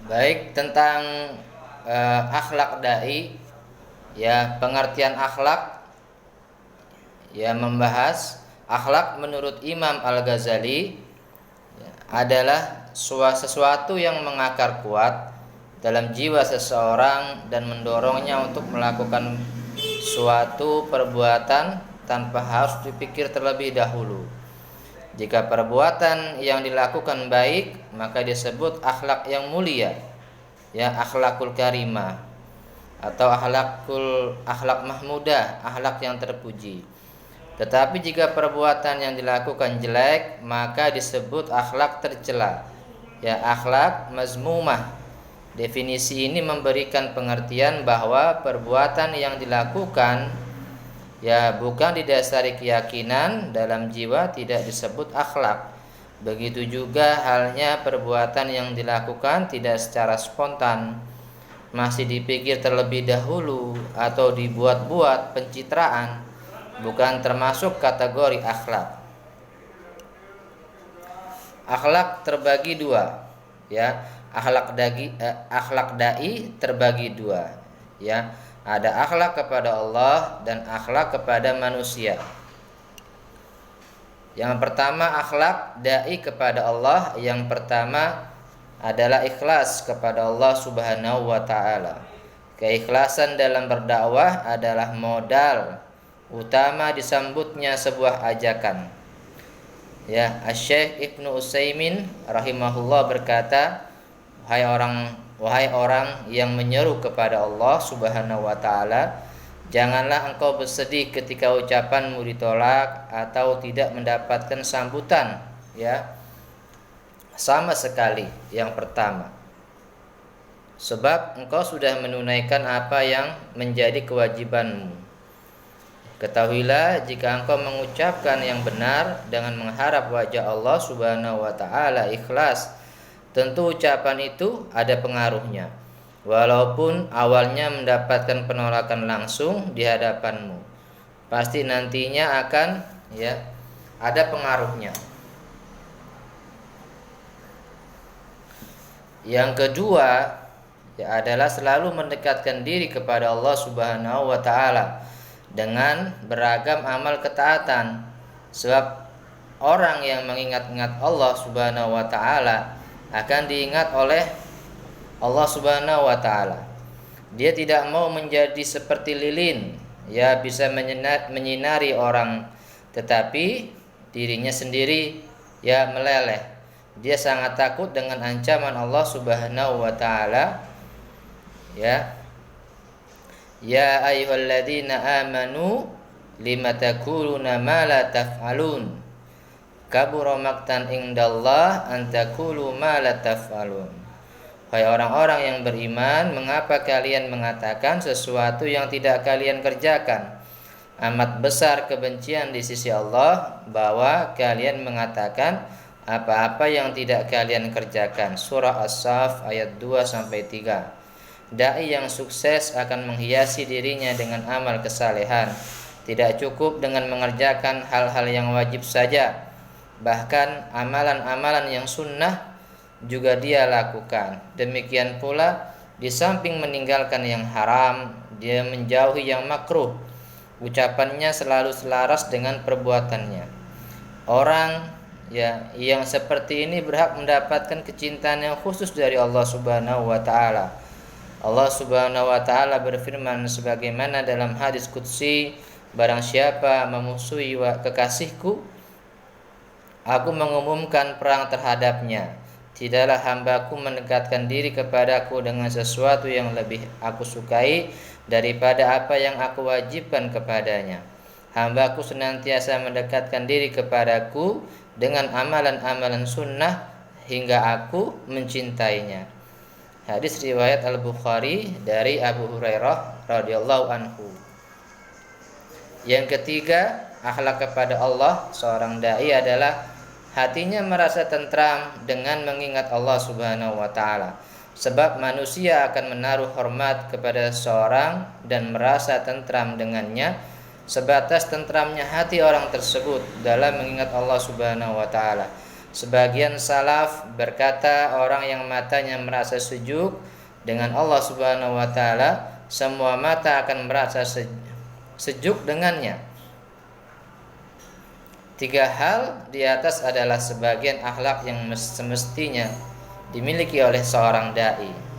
Baik, tentang akhlak dai, ya, pengertian akhlak, ya, membahas akhlak menurut Imam Al-Ghazali, ya, adalah sesuatu yang mengakar kuat dalam jiwa seseorang dan mendorongnya untuk melakukan suatu perbuatan tanpa harus dipikir terlebih dahulu. Jika perbuatan yang dilakukan baik, maka disebut akhlak yang mulia, ya, akhlakul karimah, atau akhlak mahmudah, akhlak yang terpuji. Tetapi jika perbuatan yang dilakukan jelek, maka disebut akhlak tercela, ya, akhlak mazmumah. Definisi ini memberikan pengertian bahwa perbuatan yang dilakukan, ya, bukan didasari keyakinan dalam jiwa tidak disebut akhlak. Begitu juga halnya perbuatan yang dilakukan tidak secara spontan, masih dipikir terlebih dahulu atau dibuat-buat pencitraan, bukan termasuk kategori akhlak. Akhlak terbagi dua, ya. Akhlak dai terbagi dua, ya. Ada akhlak kepada Allah dan akhlak kepada manusia. Yang pertama akhlak dai kepada Allah, yang pertama adalah ikhlas kepada Allah Subhanahu wa taala. Keikhlasan dalam berdakwah adalah modal utama disambutnya sebuah ajakan. Ya, Asy-Syaikh Ibnu Utsaimin rahimahullah berkata, wahai orang yang menyeru kepada Allah Subhanahu wa taala, janganlah engkau bersedih ketika ucapanmu ditolak atau tidak mendapatkan sambutan, ya, sama sekali. Yang pertama, sebab engkau sudah menunaikan apa yang menjadi kewajibanmu. Ketahuilah, jika engkau mengucapkan yang benar dengan mengharap wajah Allah Subhanahu wa taala ikhlas, tentu ucapan itu ada pengaruhnya, walaupun awalnya mendapatkan penolakan langsung di hadapanmu. Pasti nantinya akan, ya, ada pengaruhnya. Yang kedua, ya, adalah selalu mendekatkan diri kepada Allah Subhanahu wa taala dengan beragam amal ketaatan. Sebab orang yang mengingat-ingat Allah Subhanahu wa taala akan diingat oleh Allah Subhanahu wa taala. Dia tidak mau menjadi seperti lilin, ya, bisa menyinari orang, tetapi dirinya sendiri, ya, meleleh. Dia sangat takut dengan ancaman Allah Subhanahu wa taala, ya. Ya ayyuhalladzina amanu lima taquluna ma la taf'alun kabura maqtan indallah an taqulu ma la taf'alun. Hai orang-orang yang beriman, mengapa kalian mengatakan sesuatu yang tidak kalian kerjakan? Amat besar kebencian di sisi Allah bahwa kalian mengatakan apa-apa yang tidak kalian kerjakan. Surah As-Saff ayat 2 sampai 3. Dai yang sukses akan menghiasi dirinya dengan amal kesalehan. Tidak cukup dengan mengerjakan hal-hal yang wajib saja, bahkan amalan-amalan yang sunnah juga dia lakukan. Demikian pula di samping meninggalkan yang haram, dia menjauhi yang makruh. Ucapannya selalu selaras dengan perbuatannya. Orang, ya, yang seperti ini berhak mendapatkan kecintaan yang khusus dari Allah Subhanahu wa taala. Allah Subhanahu wa taala berfirman sebagaimana dalam hadis qudsi, barang siapa memusuhi kekasihku, aku mengumumkan perang terhadapnya. Tidaklah hambaku mendekatkan diri kepadaku dengan sesuatu yang lebih aku sukai daripada apa yang aku wajibkan kepadanya. Hambaku senantiasa mendekatkan diri kepadaku dengan amalan-amalan sunnah hingga aku mencintainya. Hadis riwayat Al-Bukhari dari Abu Hurairah radhiyallahu anhu. Yang ketiga, akhlak kepada Allah seorang dai adalah hatinya merasa tentram dengan mengingat Allah Subhanahu wa taala. Sebab manusia akan menaruh hormat kepada seseorang dan merasa tentram dengannya sebatas tentramnya hati orang tersebut dalam mengingat Allah Subhanahu wa taala. Sebagian salaf berkata, orang yang matanya merasa sejuk dengan Allah Subhanahu wa taala, semua mata akan merasa sejuk dengannya. 3 hal di atas adalah sebagian akhlak yang semestinya dimiliki oleh seorang dai.